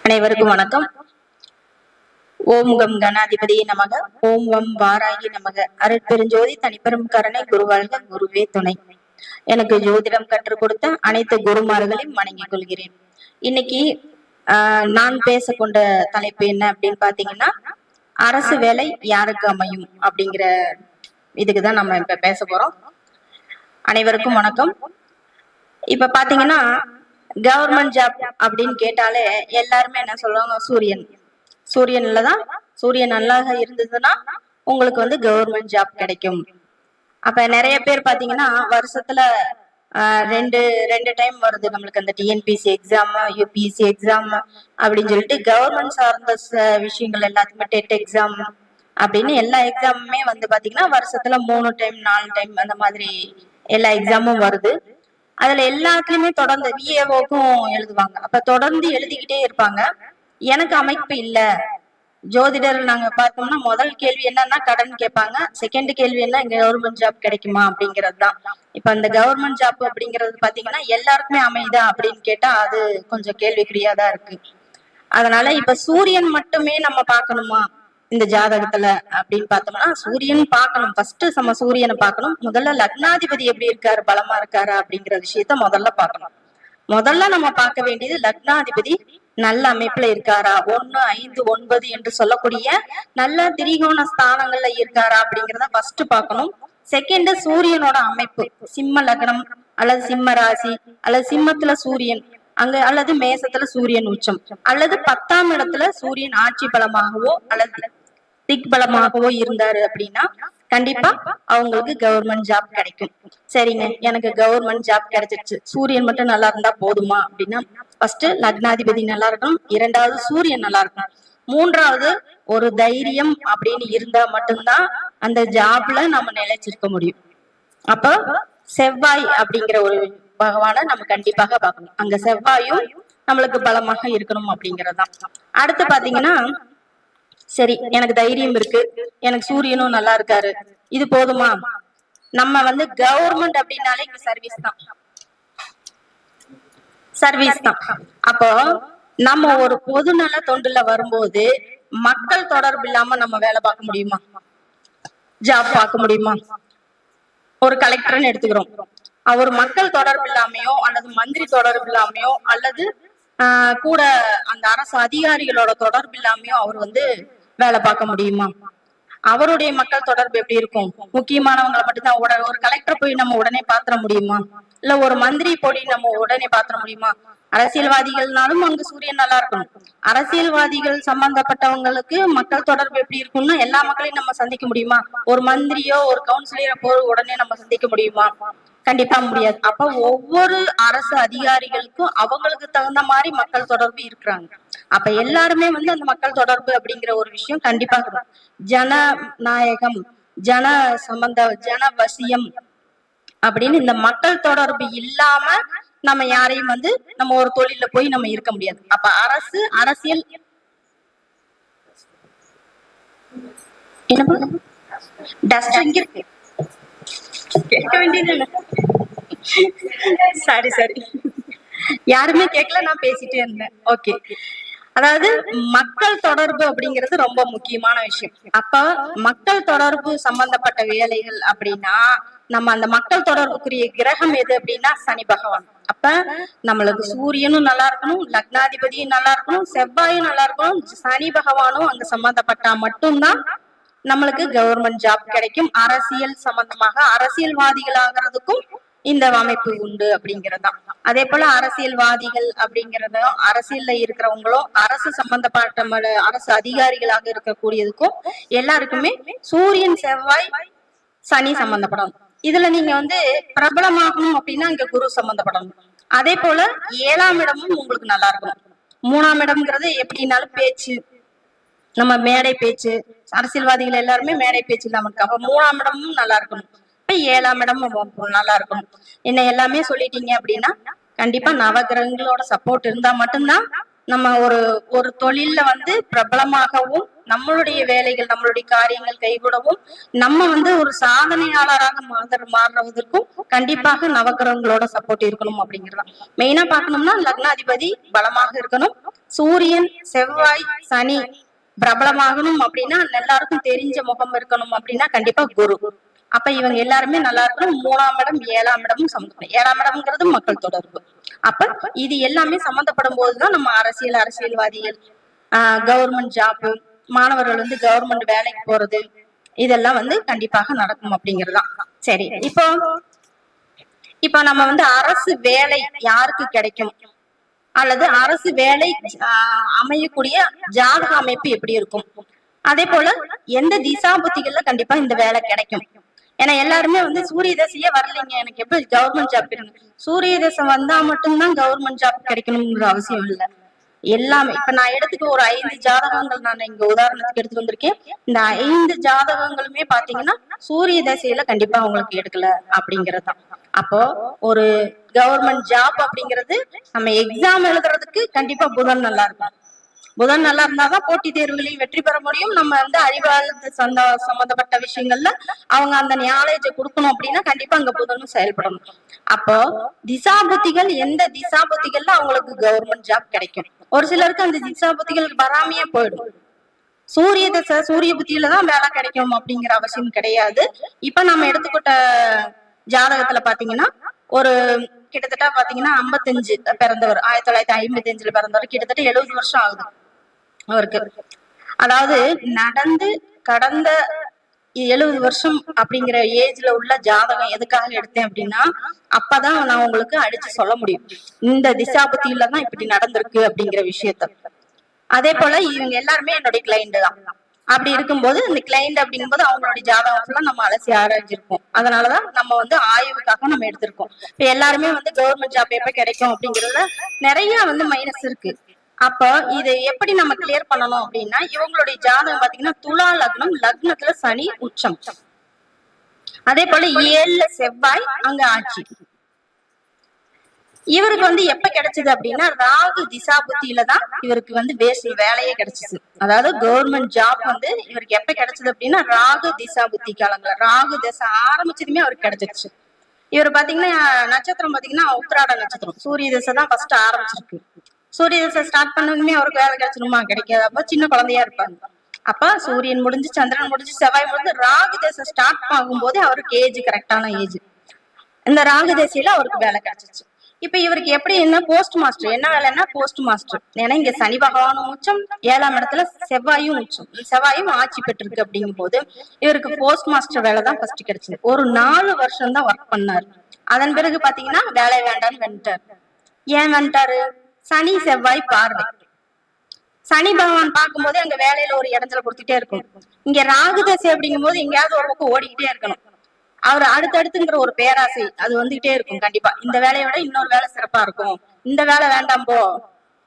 அனைவருக்கும் வணக்கம். ஓம் கம் கணாதிபதியே நமக. ஓம் வம் வாராகி நமக. அருட்பெருஞ்சோதி தனிப்பெரும் கருணை குருவாழ்க குருவே துணை. எனக்கு ஜோதிடம் கற்றுக் கொடுத்த அனைத்து குருமார்களையும் வணங்கிக் கொள்கிறேன். இன்னைக்கு நான் பேச கொண்ட தலைப்பு என்ன அப்படின்னு பாத்தீங்கன்னா, அரசு வேலை யாருக்கு அமையும் அப்படிங்கிற இதுக்குதான் நம்ம இப்ப பேச போறோம். அனைவருக்கும் வணக்கம். இப்ப பாத்தீங்கன்னா, கவர்மெண்ட் ஜாப் அப்படின்னு கேட்டாலே எல்லாருமே என்ன சொல்லுவாங்க, சூரியன்லதான் சூரியன் நல்லா இருந்ததுன்னா உங்களுக்கு வந்து கவர்மெண்ட் ஜாப் கிடைக்கும். அப்ப நிறைய பேர் பாத்தீங்கன்னா வருஷத்துல ரெண்டு ரெண்டு டைம் வருது நம்மளுக்கு அந்த டிஎன்பிசி எக்ஸாம், யூபிஎஸ்சி எக்ஸாம் அப்படின்னு சொல்லிட்டு கவர்மெண்ட் சார்ந்த விஷயங்கள் எல்லாத்துக்குமே டெட் எக்ஸாம் அப்படின்னு எல்லா எக்ஸாமுமே வந்து பாத்தீங்கன்னா வருஷத்துல 3 டைம் 4 டைம் அந்த மாதிரி எல்லா எக்ஸாமும் வருது. அதுல எல்லாத்துலயுமே தொடர்ந்து விஏஓக்கும் எழுதுவாங்க. அப்ப தொடர்ந்து எழுதிக்கிட்டே இருப்பாங்க. எனக்கு அமைப்பு இல்ல. ஜோதிடர் நாங்க பார்த்தோம்னா முதல் கேள்வி என்னன்னா கடன் கேட்பாங்க. செகண்ட் கேள்வி என்ன, இங்க கவர்மெண்ட் ஜாப் கிடைக்குமா அப்படிங்கறதுதான். இப்ப இந்த கவர்மெண்ட் ஜாப் அப்படிங்கறது பாத்தீங்கன்னா எல்லாருக்குமே அமையுதா அப்படின்னு கேட்டா அது கொஞ்சம் கேள்விக்குறியாதான் இருக்கு. அதனால இப்ப சூரியன் மட்டுமே நம்ம பார்க்கணுமா இந்த ஜாதகத்துல அப்படின்னு பார்த்தோம்னா, சூரியன் பார்க்கணும். ஃபர்ஸ்ட் நம்ம சூரியனை பார்க்கணும். முதல்ல லக்னாதிபதி எப்படி இருக்காரு, பலமா இருக்காரு அப்படிங்கிற விஷயத்த முதல்ல பார்க்கணும். முதல்ல நம்ம பார்க்க வேண்டியது லக்னாதிபதி நல்ல அமைப்புல இருக்காரா, 1, 5, 9 என்று சொல்லக்கூடிய நல்ல திரிகோண ஸ்தானங்கள்ல இருக்காரா அப்படிங்கிறத ஃபர்ஸ்ட் பார்க்கணும். செகண்ட், சூரியனோட அமைப்பு சிம்ம லக்னம் அல்லது சிம்ம ராசி அல்லது சிம்மத்துல சூரியன் அங்க அல்லது மேசத்துல சூரியன் உச்சம் அல்லது 10ஆம் இடத்துல சூரியன் ஆட்சி பலமாகவோ அல்லது திக் பலமாகவோ இருந்தாரு அப்படின்னா கண்டிப்பா அவங்களுக்கு கவர்மெண்ட் ஜாப் கிடைக்கும். சரிங்க, எனக்கு கவர்மெண்ட் ஜாப் கிடைச்சிருச்சு, சூரியன் மட்டும் நல்லா இருந்தா போதுமா அப்படின்னா, ஃபர்ஸ்ட் லக்னாதிபதி நல்லா இருக்கணும், 2வது சூரியன் நல்லா இருக்கணும், 3வது ஒரு தைரியம் அப்படின்னு இருந்தா மட்டும்தான் அந்த ஜாப்ல நம்ம நிலைச்சிருக்க முடியும். அப்போ செவ்வாய் அப்படிங்கிற ஒரு பகவானை நம்ம கண்டிப்பாக பார்க்கணும். அங்க செவ்வாயும் நம்மளுக்கு பலமாக இருக்கணும் அப்படிங்கறதுதான். அடுத்து பாத்தீங்கன்னா, சரி எனக்கு தைரியம் இருக்கு, எனக்கு சூரியனும் நல்லா இருக்காரு, இது போதுமா? நம்ம வந்து கவர்மெண்ட் அப்படின்னாலே இங்க சர்வீஸ் தான். அப்போ நம்ம ஒரு பொதுநல தொண்டுல வரும்போது மக்கள் தொடர்பு இல்லாம நம்ம வேலை பார்க்க முடியுமா, ஜாப் பார்க்க முடியுமா? ஒரு கலெக்டர்னு எடுத்துக்கிறோம், அவர் மக்கள் தொடர்பு இல்லாமையோ அல்லது மந்திரி தொடர்பு இல்லாமையோ அல்லது கூட அந்த அரசு அதிகாரிகளோட தொடர்பு இல்லாமையோ அவர் வந்து வேலை பார்க்க முடியுமா? அவருடைய மக்கள் தொடர்பு எப்படி இருக்கும்? முக்கியமானவங்களை மட்டும்தான் ஒரு கலெக்டர் போய் நம்ம உடனே பாத்திர முடியுமா? இல்ல ஒரு மந்திரி போய் நம்ம உடனே பாத்திர முடியுமா? அரசியல்வாதிகள்னாலும் அங்கு சூரியன் நல்லா இருக்கணும். அரசியல்வாதிகள் சம்பந்தப்பட்டவங்களுக்கு மக்கள் தொடர்பு எப்படி இருக்கும்னா எல்லா மக்களையும் நம்ம சந்திக்க முடியுமா? ஒரு மந்திரியோ ஒரு கவுன்சிலரோ போய் உடனே நம்ம சந்திக்க முடியுமா? கண்டிப்பா முடியாது. அப்ப ஒவ்வொரு அரசு அதிகாரிகளுக்கும் அவங்களுக்கு தகுந்த மாதிரி மக்கள் தொடர்பு இருக்கிறாங்க. அப்ப எல்லாருமே வந்து அந்த மக்கள் தொடர்பு அப்படிங்கிற ஒரு விஷயம் கண்டிப்பா இருக்கும். ஜனநாயகம், ஜனவசியம் அப்படின்னு இந்த மக்கள் தொடர்பு இல்லாம நம்ம யாரையும் வந்து நம்ம ஒரு தொழில போய் நம்ம இருக்க முடியாது. அப்ப அரசியல் என்ன டஸ்ட் இங்க இருக்கு, கேட்க வேண்டியது இல்ல. சரி யாருமே கேட்கல, நான் பேசிட்டே இருந்தேன். ஓகே, அதாவது மக்கள் தொடர்பு அப்படிங்கிறது ரொம்ப முக்கியமான விஷயம். அப்ப மக்கள் தொடர்பு சம்பந்தப்பட்ட வேலைகள் அப்படின்னா நம்ம அந்த மக்கள் தொடர்புக்குரிய கிரகம் எது அப்படின்னா சனி பகவான். அப்ப நம்மளுக்கு சூரியனும் நல்லா இருக்கணும், லக்னாதிபதியும் நல்லா இருக்கணும், செவ்வாயும் நல்லா இருக்கணும், சனி பகவானும் அங்க சம்பந்தப்பட்டா மட்டும்தான் நம்மளுக்கு கவர்மெண்ட் ஜாப் கிடைக்கும். அரசியல் சம்பந்தமாக அரசியல்வாதிகள் ஆகிறதுக்கும் இந்த அமைப்பு உண்டு அப்படிங்கறதுதான். அதே போல அரசியல்வாதிகள் அப்படிங்கறதும் அரசியல்ல இருக்கிறவங்களும் அரசு சம்பந்தப்பட்ட அரசு அதிகாரிகளாக இருக்கக்கூடியதுக்கும் எல்லாருக்குமே சூரியன் செவ்வாய் சனி சம்பந்தப்படணும். இதுல நீங்க வந்து பிரபலமாகணும் அப்படின்னா இங்க குரு சம்பந்தப்படணும். அதே போல 7ஆம் இடமும் உங்களுக்கு நல்லா இருக்கணும். 3ஆம் இடம்ங்கிறது எப்படின்னாலும் பேச்சு, நம்ம மேடை பேச்சு, அரசியல்வாதிகள் எல்லாருமே மேடை பேச்சு இல்லாம இருக்கு. அப்ப 3ஆம் இடமும் நல்லா இருக்கணும். இப்ப 7ஆம் இடமும் நல்லா இருக்கணும். என்ன எல்லாமே சொல்லிட்டீங்க அப்படின்னா கண்டிப்பா நவகிரகங்களோட சப்போர்ட் இருந்தா மட்டும்தான் நம்ம ஒரு தொழில்ல வந்து பிரபலமாகவும் நம்மளுடைய வேலைகள் நம்மளுடைய காரியங்கள் கைகூடவும் நம்ம வந்து ஒரு சாதனையாளராக மாறுறதற்கும் கண்டிப்பாக நவகிரகங்களோட சப்போர்ட் இருக்கணும் அப்படிங்கிறதா. மெயினா பாக்கணும்னா லக்னாதிபதி பலமாக இருக்கணும். சூரியன், செவ்வாய், சனி பிரபலமாகணும் அப்படின்னா எல்லாருக்கும் தெரிஞ்ச முகம் இருக்கணும் அப்படின்னா கண்டிப்பா குரு. அப்ப இவங்க எல்லாருமே நல்லா இருக்கணும். 3ஆம் இடம் 7ஆம் இடமும் சம்பந்தப்படும். 7ஆம் இடம்ங்கிறது மக்கள் தொடர்பு. அப்ப இது எல்லாமே சம்பந்தப்படும் போதுதான் நம்ம அரசியல்வாதிகள், கவர்மெண்ட் ஜாப், மாணவர்கள் வந்து கவர்மெண்ட் வேலைக்கு போறது, இதெல்லாம் வந்து கண்டிப்பாக நடக்கும் அப்படிங்கறதுதான். சரி, இப்போ நம்ம வந்து அரசு வேலை யாருக்கு கிடைக்கும் அல்லது அரசு வேலை அமையக்கூடிய ஜாதக அமைப்பு எப்படி இருக்கும், அதே போல எந்த திசா புத்திகள்ல கண்டிப்பா இந்த வேலை கிடைக்கும். ஏன்னா எல்லாருமே வந்து சூரிய தசையே வரலைங்க, எனக்கு எப்படி கவர்மெண்ட் ஜாப் கிடைக்கும்? சூரிய தசை வந்தா மட்டும்தான் கவர்மெண்ட் ஜாப் கிடைக்கணும்ங்கிற அவசியம் இல்லை. எல்லாமே இப்ப நான் எடுத்துக்க ஒரு 5 ஜாதகங்கள் நான் இங்க உதாரணத்துக்கு எடுத்துட்டு வந்திருக்கேன். இந்த 5 ஜாதகங்களுமே பாத்தீங்கன்னா சூரிய தசையில கண்டிப்பா அவங்களுக்கு எடுக்கல அப்படிங்கறதுதான். அப்போ ஒரு கவர்மெண்ட் ஜாப் அப்படிங்கிறது நம்ம எக்ஸாம் எழுதுறதுக்கு கண்டிப்பா புதன் நல்லா இருக்கும். புதன் நல்லா இருந்தாதான் போட்டித் தேர்வுகளையும் வெற்றி பெற முடியும். நம்ம வந்து அறிவாளர் சம்பந்தப்பட்ட விஷயங்கள்ல அவங்க அந்த நாலேஜ கொடுக்கணும் அப்படின்னா கண்டிப்பா அங்க புதனும் செயல்படணும். அப்போ திசாபுத்திகள் எந்த திசாபுத்திகள்ல அவங்களுக்கு கவர்மெண்ட் ஜாப் கிடைக்கும். ஒரு சிலருக்கு அந்த திசாபுத்திகள் வராமையே போயிடும். சூரிய தசை சூரிய புத்தியில தான் வேலை கிடைக்கும் அப்படிங்கிற அவசியம் கிடையாது. இப்ப நம்ம எடுத்துக்கிட்ட ஜாதகத்துல பாத்தீங்கன்னா ஒரு கிட்டத்தட்ட பாத்தீங்கன்னா 55 பிறந்தவர், 1955 பிறந்தவர், கிட்டத்தட்ட 70 வருஷம் ஆகுது அவருக்கு. அதாவது நடந்து கடந்த 70 வருஷம் அப்படிங்கிற ஏஜ்ல உள்ள ஜாதகம் எதுக்காக எடுத்தேன் அப்படின்னா அப்பதான் நான் உங்களுக்கு அடிச்சு சொல்ல முடியும் இந்த திசாபுத்தியில தான் இப்படி நடந்திருக்கு அப்படிங்கிற விஷயத்த. அதே போல இவங்க எல்லாருமே என்னுடைய கிளைண்ட் தான். அப்படி இருக்கும்போது இந்த கிளைண்ட் அப்படிங்கும்போது அவங்களுடைய ஜாதகம் ஃபுல்லா நம்ம அலசி ஆராய்ஞ்சிருக்கோம். அதனாலதான் நம்ம வந்து ஆய்வுக்காக நம்ம எடுத்திருக்கோம். இப்ப எல்லாருமே வந்து கவர்மெண்ட் ஜாப் எப்ப கிடைக்கும் அப்படிங்கறதுல நிறைய வந்து மைனஸ் இருக்கு. அப்ப இதை எப்படி நம்ம கிளியர் பண்ணணும் அப்படின்னா இவங்களுடைய ஜாதகம் பாத்தீங்கன்னா துலா லக்னம், லக்னத்துல சனி உச்சம், அதே போல 7ல செவ்வாய் அங்க ஆட்சி. இவருக்கு வந்து எப்ப கிடைச்சது அப்படின்னா ராகு திசா புத்தியில தான் இவருக்கு வந்து வேலையே கிடைச்சது. அதாவது கவர்மெண்ட் ஜாப் வந்து இவருக்கு எப்ப கிடைச்சது அப்படின்னா ராகு திசா புத்தி காலங்கள, ராகு திசை ஆரம்பிச்சதுமே அவருக்கு கிடைச்சிருச்சு. இவர் பாத்தீங்கன்னா நட்சத்திரம் பாத்தீங்கன்னா உத்திராட நட்சத்திரம், சூரிய திசை தான் ஃபர்ஸ்ட் ஆரம்பிச்சிருக்கு. சூரிய திசை ஸ்டார்ட் பண்ணதுமே அவருக்கு வேலை கிடைச்சிருமா? கிடைக்காது. அப்ப சின்ன குழந்தையா இருப்பாங்க. அப்ப சூரியன் முடிஞ்சு சந்திரன் முடிஞ்சு செவ்வாய் முடிஞ்சு ராகு திசை ஸ்டார்ட் ஆகும் போதே அவருக்கு ஏஜ் கரெக்டான ஏஜ். இந்த ராகு திசையில அவருக்கு வேலை கிடைச்சிச்சு. இப்ப இவருக்கு எப்படி என்ன போஸ்ட் மாஸ்டர் என்ன வேலைன்னா போஸ்ட் மாஸ்டர். ஏன்னா இங்க சனி பகவானும் உச்சம், 7ஆம் இடத்துல செவ்வாயும் உச்சம், செவ்வாயும் ஆட்சி பெற்றிருக்கு. அப்படிங்கும் போது இவருக்கு போஸ்ட் மாஸ்டர் வேலை தான் ஃபர்ஸ்ட் கிடைச்சது. ஒரு 4 வருஷம் தான் ஒர்க் பண்ணாரு. அதன் பிறகு பாத்தீங்கன்னா வேலை வேண்டான்னு வந்துட்டாரு. ஏன் வந்துட்டாரு? சனி செவ்வாய் பார்வை. சனி பகவான் பார்க்கும் போதே அங்க வேலையில ஒரு இடத்துல கொடுத்துட்டே இருக்கும். இங்க ராகு தசை அப்படிங்கும் போது எங்கேயாவது ஒரு பக்கம் ஓடிக்கிட்டே இருக்கணும். அவர் அடுத்தடுத்துங்கிற ஒரு பேராசை அது வந்துகிட்டே இருக்கும். கண்டிப்பா இந்த வேலையை விட இன்னொரு வேலை சிறப்பா இருக்கும், இந்த வேலை வேண்டாம் போ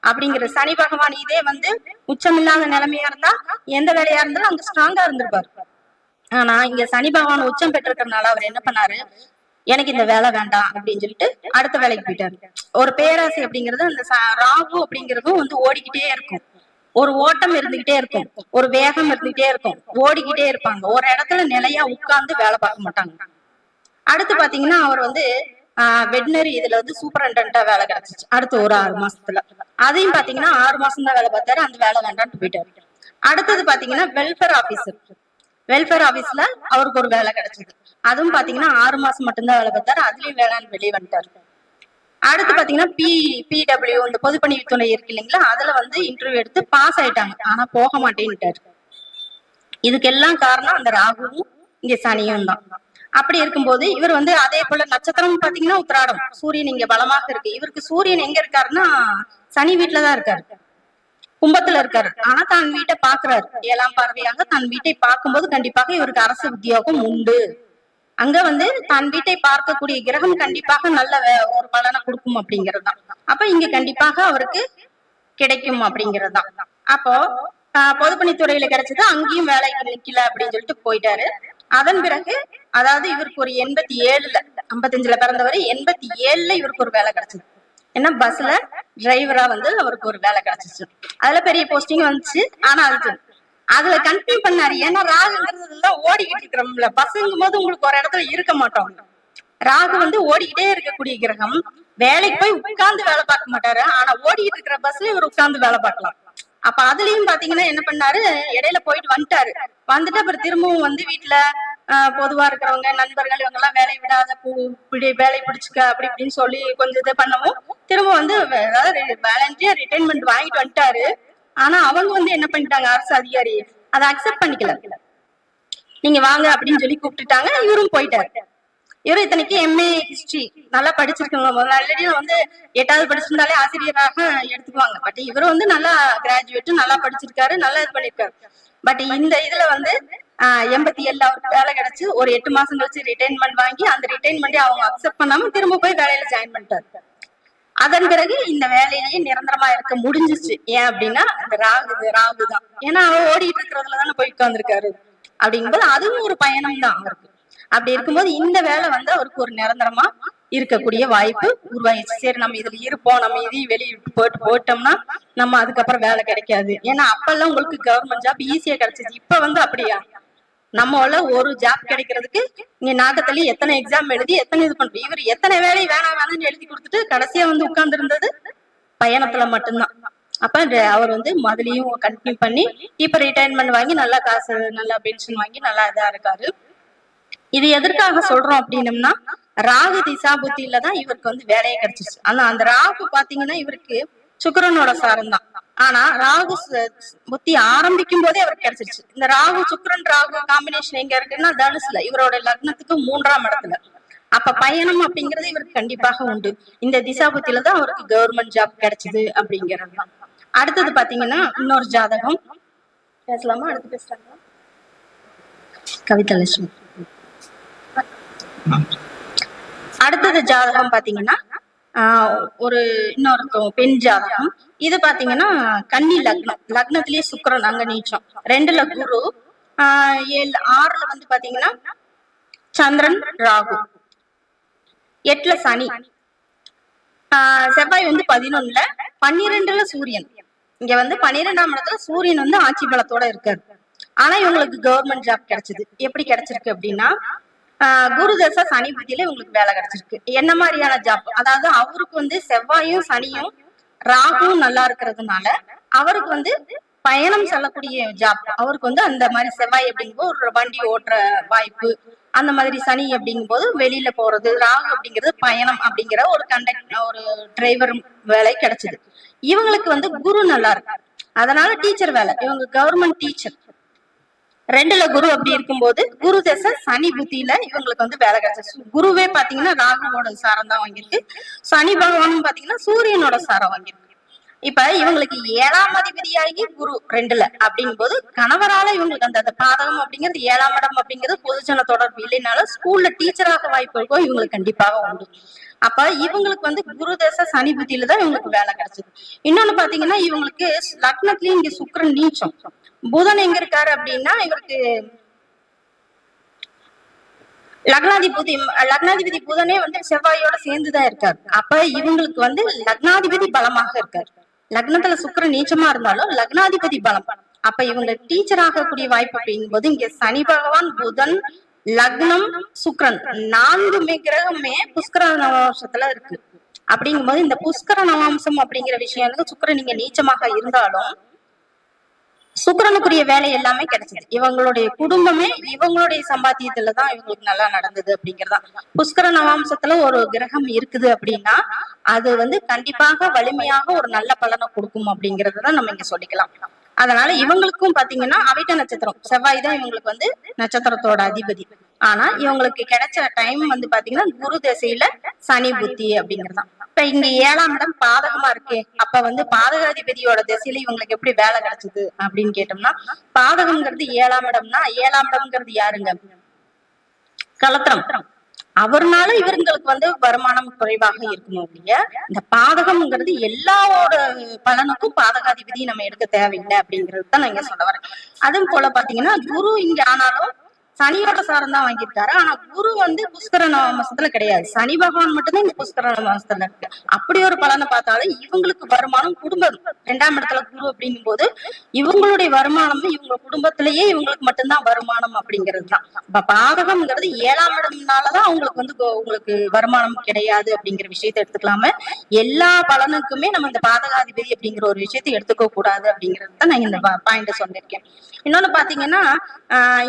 அப்படிங்கிற சனி பகவான் இதே வந்து உச்சம் இல்லாத நிலைமையா இருந்தா எந்த வேலையா இருந்தாலும் அங்க ஸ்ட்ராங்கா இருந்திருப்பாரு. ஆனா இங்க சனி பகவான் உச்சம் பெற்றிருக்கிறதுனால அவர் என்ன பண்ணாரு, எனக்கு இந்த வேலை வேண்டாம் அப்படின்னு சொல்லிட்டு அடுத்த வேலைக்கு போயிட்டாரு. ஒரு பேராசை அப்படிங்கிறது அந்த ராகு அப்படிங்கிறதும் வந்து ஓடிக்கிட்டே இருக்கும். ஒரு ஓட்டம் இருந்துகிட்டே இருக்கும், ஒரு வேகம் இருந்துகிட்டே இருக்கும், ஓடிக்கிட்டே இருப்பாங்க. ஒரு இடத்துல நிலையா உட்கார்ந்து வேலை பார்க்க மாட்டாங்க. அடுத்து பாத்தீங்கன்னா அவர் வந்து வெட்னரி இதுல வந்து சூப்பரண்டா வேலை கிடைச்சிச்சு. அடுத்து ஒரு 6 மாசத்துல அதையும் பாத்தீங்கன்னா 6 மாசம் தான் வேலை பார்த்தாரு. அந்த வேலை வேண்டாம்னு போயிட்டாரு. அடுத்தது பாத்தீங்கன்னா வெல்ஃபேர் ஆபீசர். வெல்ஃபேர் ஆபீஸ்ல அவருக்கு ஒரு வேலை கிடைச்சது. அதுவும் பாத்தீங்கன்னா 6 மாசம் மட்டும்தான் வேலை பார்த்தாரு. அதுலயும் வேளாண் வெளியே வந்துட்டாரு. அடுத்து பாத்தீங்கன்னா பிடபிள்யூ இந்த பொதுப்பணித்துறை இருக்கு இல்லைங்களா, அதுல வந்து இன்டர்வியூ எடுத்து பாஸ் ஆயிட்டாங்க. ஆனா போக மாட்டேன்ட்டாரு. இதுக்கெல்லாம் காரணம் அந்த ராகுவும் இங்க சனியும் தான். அப்படி இருக்கும்போது இவர் வந்து அதே போல நட்சத்திரம் பாத்தீங்கன்னா உத்திராடம், சூரியன் இங்க பலமாக இருக்கு. இவருக்கு சூரியன் எங்க இருக்காருன்னா சனி வீட்டுலதான் இருக்காரு, கும்பத்துல இருக்காரு. ஆனா தன் வீட்டை பாக்குறாரு. 7ஆம் பார்வையாக தன் வீட்டை பார்க்கும்போது கண்டிப்பாக இவருக்கு அரசு உத்தியோகம் உண்டு. அங்க வந்து தன் வீட்டை பார்க்கக்கூடிய கிரகம் கண்டிப்பாக நல்ல ஒரு பலனை கொடுக்கும் அப்படிங்கிறது தான். அப்ப இங்க கண்டிப்பாக அவருக்கு கிடைக்கும் அப்படிங்கிறது தான். அப்போ பொதுப்பணித்துறையில கிடைச்சது, அங்கேயும் வேலைக்கு நிக்கல அப்படின்னு சொல்லிட்டு போயிட்டாரு. அதன் பிறகு அதாவது இவருக்கு ஒரு 87ல 55ல பிறந்தவர், 87ல இவருக்கு ஒரு வேலை கிடைச்சது. ஏன்னா பஸ்ல டிரைவரா வந்து அவருக்கு ஒரு வேலை கிடைச்சிச்சு. அதுல பெரிய போஸ்டிங் வந்துச்சு. ஆனா அது அதுல கண்டினியூ பண்ணாரு. ஏன்னா ராகுங்கிறது எல்லாம் ஓடிக்கிட்டு இருக்கிறோம்ல, பசங்கும் போது உங்களுக்கு ஒரு இடத்துல இருக்க மாட்டோம். ராகு வந்து ஓடிக்கிட்டே இருக்கக்கூடிய கிரகம். வேலைக்கு போய் உட்கார்ந்து வேலை பார்க்க மாட்டாரு, ஆனா ஓடிக்கிட்டு இருக்கிற பஸ்ல இவர் உட்கார்ந்து வேலை பார்க்கலாம். அப்ப அதுலயும் பாத்தீங்கன்னா என்ன பண்ணாரு, இடையில போயிட்டு வந்துட்டாரு. வந்துட்டு அப்புறம் திரும்பவும் வந்து வீட்டுல பொதுவா இருக்கிறவங்க நண்பர்கள் இவங்க எல்லாம் வேலையை விடாத வேலை பிடிச்சுக்க அப்படி இப்படின்னு சொல்லி கொஞ்சம் இது பண்ணவும் திரும்ப வந்து வேலண்டியா ரிட்டைர்மெண்ட் வாங்கிட்டு வந்துட்டாரு. ஆனா அவங்க வந்து என்ன பண்ணிட்டாங்க, அரசு அதிகாரி அதை அக்செப்ட் பண்ணிக்கல. நீங்க வாங்க அப்படின்னு சொல்லி கூப்பிட்டுட்டாங்க, இவரும் போயிட்டாரு. இவரும் இத்தனைக்கு எம்ஏ ஹிஸ்டரி நல்லா படிச்சிருக்கணும். ஆல்ரெடி வந்து 8வது படிச்சிருந்தாலே ஆசிரியராக எடுத்துக்குவாங்க. பட் இவரும் வந்து நல்லா கிராஜுவேட், நல்லா படிச்சிருக்காரு, நல்லா இது பண்ணிருக்காரு. பட் இந்த இதுல வந்து 87 அவருக்கு வேலை கிடைச்சு ஒரு 8 மாசம் கழிச்சு ரிட்டைர்மெண்ட் வாங்கி அந்த ரிட்டைர்மெண்ட் அவங்க அக்செப்ட் பண்ணாம திரும்ப போய் வேலையில ஜாயின் பண்ணிட்டாரு. அதன் பிறகு இந்த வேலையிலேயே நிரந்தரமா இருக்க முடிஞ்சிச்சு. ஏன் அப்படின்னா அந்த ராகுதான். ஏன்னா அவர் ஓடிட்டு இருக்கிறதுலதானே போய் உட்கார்ந்துருக்காரு. அப்படிங்கும்போது அதுவும் ஒரு பயணம் தான் அவருக்கு. அப்படி இருக்கும்போது இந்த வேலை வந்து அவருக்கு ஒரு நிரந்தரமா இருக்கக்கூடிய வாய்ப்பு உருவாயிடுச்சு. சரி நம்ம இதுல இருப்போம், நம்ம இதையும் வெளியே போட்டோம்னா நம்ம அதுக்கப்புறம் வேலை கிடைக்காது. ஏன்னா அப்பெல்லாம் உங்களுக்கு கவர்மெண்ட் ஜாப் ஈஸியா கிடைச்சிச்சு. இப்ப வந்து அப்படியா, நம்மளால ஒரு ஜாப் கிடைக்கிறதுக்கு இங்க நாட்டத்திலயும் எத்தனை எக்ஸாம் எழுதி எத்தனை இது பண்றோம். இவர் எத்தனை வேலை வேணாம்னு எழுதி கொடுத்துட்டு கடைசியா வந்து உட்கார்ந்து இருந்தது பயணத்துல மட்டும்தான். அப்ப அவர் வந்து முதலையும் கண்டினியூ பண்ணி இப்ப ரிட்டைர்மெண்ட் வாங்கி நல்லா காசு நல்லா பென்ஷன் வாங்கி நல்லா இதா இருக்காரு. இது எதற்காக சொல்றோம் அப்படின்னம்னா ராகு திசா புத்தியில தான் இவருக்கு வந்து வேலையே கிடைச்சிச்சு. ஆனா அந்த ராகு பாத்தீங்கன்னா இவருக்கு சுக்கிரனோட சாரம் தான். ஆனா ராகு புத்தி ஆரம்பிக்கும் போதே அவருக்கு கிடைச்சிருச்சு. இந்த ராகு சுக்கிரன் ராகு காம்பினேஷன் எங்க இருக்குன்னா தனுசுல, இவரோட லக்னத்துக்கு 3ஆம் இடத்துல. அப்ப பயணம் அப்படிங்கிறது இவருக்கு கண்டிப்பாக உண்டு. இந்த திசா புத்தியில தான் அவருக்கு கவர்மெண்ட் ஜாப் கிடைச்சது அப்படிங்கிறது தான். அடுத்தது பாத்தீங்கன்னா இன்னொரு ஜாதகம் பேசலாமா? அடுத்து பேசுறாங்க கவிதா லட்சுமி. அடுத்தது ஜாதகம் பாத்தீங்கன்னா ஒரு இன்னொரு பெண் ஜாதகம். இது பாத்தீங்கன்னா கன்னி லக்னம், லக்னத்திலேயே சுக்கிரன் அங்க நீச்சம், 2ல குரு, 6ல வந்து பாத்தீங்கன்னா சந்திரன் ராகு, 8ல சனி, செவ்வாய் வந்து 11ல, 12ல சூரியன். இங்க வந்து 12ஆம் இடத்துல சூரியன் வந்து ஆட்சி பலத்தோட இருக்காரு. ஆனா இவங்களுக்கு கவர்மெண்ட் ஜாப் கிடைச்சது. எப்படி கிடைச்சிருக்கு அப்படின்னா குரு தசை சனி புத்தியில இவங்களுக்கு வேலை கிடைச்சிருக்கு. என்ன மாதிரியான ஜாப், அதாவது அவருக்கு வந்து செவ்வாயும் சனியும் ராகுவும் நல்லா இருக்கிறதுனால அவருக்கு வந்து பயணம் செல்லக்கூடிய ஜாப். அவருக்கு வந்து அந்த மாதிரி செவ்வாய் அப்படிங்கும்போது ஒரு வண்டி ஓட்டுற வாய்ப்பு, அந்த மாதிரி சனி அப்படிங்கும் போது வெளியில போறது, ராகு அப்படிங்கிறது பயணம் அப்படிங்கிற ஒரு ஒரு டிரைவர் வேலை கிடைச்சது. இவங்களுக்கு வந்து குரு நல்லா இருக்கு, அதனால டீச்சர் வேலை, இவங்க கவர்மெண்ட் டீச்சர். 2ல குரு அப்படி இருக்கும்போது குரு தசை சனி புத்தியில இவங்களுக்கு வந்து வேலை கிடைச்சிச்சு. குருவே பாத்தீங்கன்னா ராகுவோட சாரம் தான் வாங்கியிருக்கு, சனி பகவானும் பாத்தீங்கன்னா சூரியனோட சாரம் வாங்கியிருக்கு. இப்ப இவங்களுக்கு 7ஆம் அதிபதியாகி குரு 2ல அப்படிங்கும் போது கணவரால இவங்களுக்கு அந்த பாதகம் அப்படிங்கிறது 7ஆம் இடம் அப்படிங்கிறது பொதுஜன தொடர்பு இல்லைனாலும் ஸ்கூல்ல டீச்சராக வாய்ப்பு இருக்கும் இவங்களுக்கு கண்டிப்பாக உண்டு. அப்ப இவங்களுக்கு வந்து குரு தசை சனி புத்தியில தான் இவங்களுக்கு வேலை கிடைச்சது. இன்னொன்னு பாத்தீங்கன்னா இவங்களுக்கு லக்னத்திலயும் இங்க சுக்கிரன் நீச்சம், புதன் எங்க இருக்காரு அப்படின்னா இவருக்கு லக்னாதிபதி புதனே வந்து செவ்வாயோட சேர்ந்துதான் இருக்காரு. அப்ப இவங்களுக்கு வந்து லக்னாதிபதி பலமாக இருக்காரு. லக்னத்துல சுக்கிரன் நீச்சமா இருந்தாலும் லக்னாதிபதி பலம். அப்ப இவங்க டீச்சர் ஆகக்கூடிய வாய்ப்பு அப்படிங்கும் போது இங்க சனி பகவான், புதன், லக்னம், சுக்கிரன் 4 கிரகமே புஷ்கர நவாம்சத்துல இருக்கு. அப்படிங்கும் போது இந்த புஷ்கர நவாம்சம் அப்படிங்கிற விஷயம் சுக்கிரன் நீங்க நீச்சமாக இருந்தாலும் சுக்கிரனுக்குரிய வேலை எல்லாமே கிடைச்சது. இவங்களுடைய குடும்பமே இவங்களுடைய சம்பாத்தியத்துலதான் இவங்களுக்கு நல்லா நடந்தது அப்படிங்கிறதா. புஷ்கர நவாம்சத்துல ஒரு கிரகம் இருக்குது அப்படின்னா அது வந்து கண்டிப்பாக வலிமையாக ஒரு நல்ல பலனை கொடுக்கும் அப்படிங்கறதுதான் நம்ம இங்க சொல்லிக்கலாம். அதனால இவங்களுக்கும் பாத்தீங்கன்னா அவிட்ட நட்சத்திரம், செவ்வாய் தான் இவங்களுக்கு வந்து நட்சத்திரத்தோட அதிபதி. ஆனா இவங்களுக்கு கிடைச்ச டைம் வந்து பாத்தீங்கன்னா குரு திசையில சனி புத்தி அப்படிங்கறதுதான். இப்ப இங்க 7ஆம் இடம் பாதகமா இருக்கு, அப்ப வந்து பாதகாதிபதியோட திசையில இவங்களுக்கு எப்படி வேலை கிடைச்சது அப்படின்னு கேட்டோம்னா பாதகம்ங்கிறது 7ஆம் இடம்னா 7ஆம் இடம்ங்கிறது யாருங்க, கலத்திரம். அவர்னால இவங்களுக்கு வந்து வருமானம் குறைவாக இருக்கணும் இல்லையா. இந்த பாதகம்ங்கிறது எல்லாவோட பலனுக்கும் பாதகாதிபதி நம்ம எடுக்க தேவையில்லை அப்படிங்கிறது தான் நான் இங்க சொல்ல வரேன். அதுவும் போல பாத்தீங்கன்னா குரு இங்க ஆனாலும் சனியோட சாரம் தான் வாங்கியிருக்காரு. ஆனா குரு வந்து புஷ்கர மாசத்துல கிடையாது. சனி பகவான் மட்டும்தான் இந்த புஷ்கர மாசத்துல இருக்கு. அப்படி ஒரு பலனை பார்த்தாலும் இவங்களுக்கு வருமானம் குடும்பம் 2ஆம் இடத்துல குரு அப்படிங்கும் போது இவங்களுடைய வருமானம் இவங்க குடும்பத்திலேயே இவங்களுக்கு மட்டும்தான் வருமானம் அப்படிங்கிறதுதான். இப்ப பாதகம்ங்கிறது 7ஆம் இடம்னாலதான் அவங்களுக்கு வந்து உங்களுக்கு வருமானம் கிடையாது அப்படிங்கிற விஷயத்த எடுத்துக்கலாம. எல்லா பலனுக்குமே நம்ம இந்த பாதகாதிபதி அப்படிங்கிற ஒரு விஷயத்தை எடுத்துக்க கூடாது அப்படிங்கிறது தான் நான் இந்த பாயிண்ட சொல்லியிருக்கேன். இன்னொன்னு பாத்தீங்கன்னா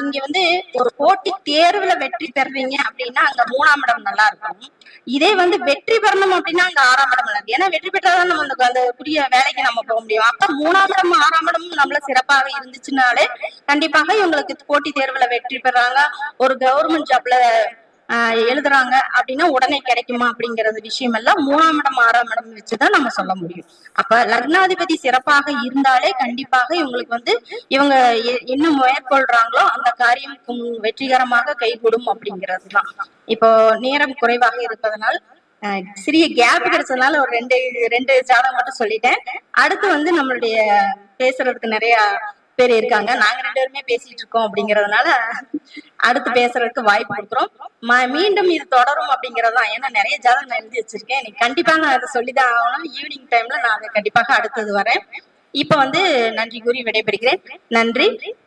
இங்க வந்து ஒரு போட்டி தேர்வுல வெற்றி பெறீங்க அப்படின்னா அங்க 3ஆம் இடம் நல்லா இருக்கும். இதே வந்து வெற்றி பெறணும் அப்படின்னா அங்க 6ஆம் இடம் நல்லா இருக்கு. ஏன்னா வெற்றி பெற்றாதான் நம்ம அந்த புதிய வேலைக்கு நம்ம போக முடியும். அப்ப 3ஆம் இடம் 6ஆம் இடம் நம்மள சிறப்பாக இருந்துச்சுனாலே கண்டிப்பாக இவங்களுக்கு போட்டி தேர்வுல வெற்றி பெறாங்க. ஒரு கவர்மெண்ட் ஜாப்ல எழுதுறாங்க அப்படின்னா உடனே கிடைக்குமா அப்படிங்கறது விஷயம் எல்லாம் 3ஆம் இடம் 6ஆம் இடம் வச்சுதான் நம்ம சொல்ல முடியும். அப்ப லக்னாதிபதி சிறப்பாக இருந்தாலே கண்டிப்பாக இவங்களுக்கு வந்து இவங்க என்ன மேற்கொள்றாங்களோ அந்த காரியம் வெற்றிகரமாக கைகூடும் அப்படிங்கிறதுதான். இப்போ நேரம் குறைவாக இருப்பதனால் சிறிய கேப் கிடைச்சதுனால ஒரு ரெண்டு ஜாதகம் மட்டும் சொல்லிட்டேன். அடுத்து வந்து நம்மளுடைய பேசுறதுக்கு நிறைய பேர் இருக்காங்க. நாங்க 2 பேருமே பேசிட்டு இருக்கோம் அப்படிங்கறதுனால அடுத்து பேசுறதுக்கு வாய்ப்பு கொடுக்குறோம். மீண்டும் இது தொடரும் அப்படிங்கறதுதான். ஏன்னா நிறைய ஜாதகம் நான் எழுதி வச்சிருக்கேன். கண்டிப்பா நான் அதை சொல்லிதான் ஆகணும். ஈவினிங் டைம்ல நான் கண்டிப்பாக அடுத்தது வரேன். இப்ப வந்து நன்றி கூறி விடைபெறுகிறேன். நன்றி.